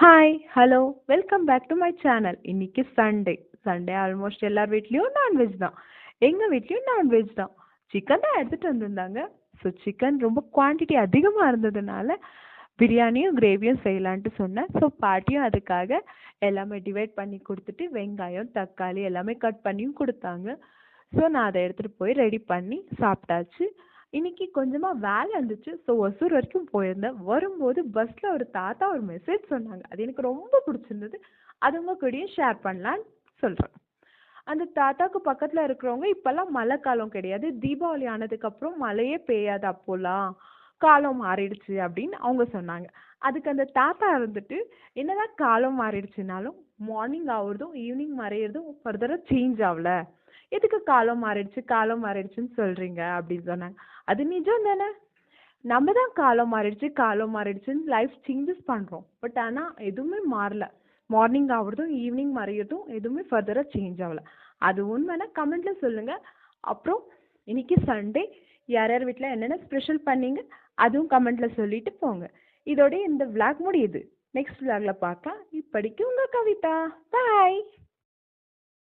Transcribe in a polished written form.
Hi hello welcome back to my channel. இன்னைக்கு Sunday. Sunday almost எல்லார் வீட்லேயும் non veg தான். எங்கள் வீட்லேயும் நான்வெஜ் தான். சிக்கன் தான் எடுத்துகிட்டு வந்திருந்தாங்க. ஸோ சிக்கன் ரொம்ப குவான்டிட்டி அதிகமாக இருந்ததுனால பிரியாணியும் கிரேவியும் செய்யலான்ட்டு சொன்னேன். ஸோ பாட்டியும் அதுக்காக எல்லாமே டிவைட் பண்ணி கொடுத்துட்டு வெங்காயம் தக்காளி எல்லாமே கட் பண்ணியும் கொடுத்தாங்க. ஸோ நான் அதை எடுத்துகிட்டு போய் ரெடி பண்ணி சாப்பிட்டாச்சு. இன்னைக்கு கொஞ்சமாக வேலை இருந்துச்சு. ஸோ ஒசூர் வரைக்கும் போயிருந்தேன். வரும்போது பஸ்ஸில் ஒரு தாத்தா ஒரு மெசேஜ் சொன்னாங்க. அது எனக்கு ரொம்ப பிடிச்சிருந்தது. அது உங்கள் கூடயும் ஷேர் பண்ணலான்னு சொல்கிறேன். அந்த தாத்தாக்கு பக்கத்தில் இருக்கிறவங்க இப்போல்லாம் மழை காலம் கிடையாது, தீபாவளி ஆனதுக்கப்புறம் மழையே பெய்யாது, அப்போல்லாம் காலம் மாறிடுச்சு அப்படின்னு அவங்க சொன்னாங்க. அதுக்கு அந்த தாத்தா இருந்துட்டு என்னதான் காலம் மாறிடுச்சுனாலும் மார்னிங் ஆகுறதும் ஈவினிங் மறையிறதும் ஃபர்தராக சேஞ்ச் ஆகல, எதுக்கு காலம் மாறிடுச்சுன்னு சொல்றீங்க அப்படின்னு சொன்னாங்க. அது நிஜம் தானே. நம்ம தான் காலம் மாறிடுச்சுன்னு லைஃப் சேஞ்சஸ் பண்றோம். பட் ஆனா எதுவுமே மாறல. மார்னிங் ஆகுறதும் ஈவினிங் மறையிறதும் எதுவுமே ஃபர்தரா சேஞ்ச் ஆகல. அது உண்மைன்னா கமெண்ட்ல சொல்லுங்க. அப்புறம் இன்னைக்கு சண்டே யார் யார் வீட்டில் என்னென்ன ஸ்பெஷல் பண்ணீங்க அதுவும் கமெண்ட்ல சொல்லிட்டு போங்க. இதோட இந்த vlog முடியுது. நெக்ஸ்ட் vlogல பார்க்கலாம். இப்படிக்கு உங்க கவிதா. பாய்.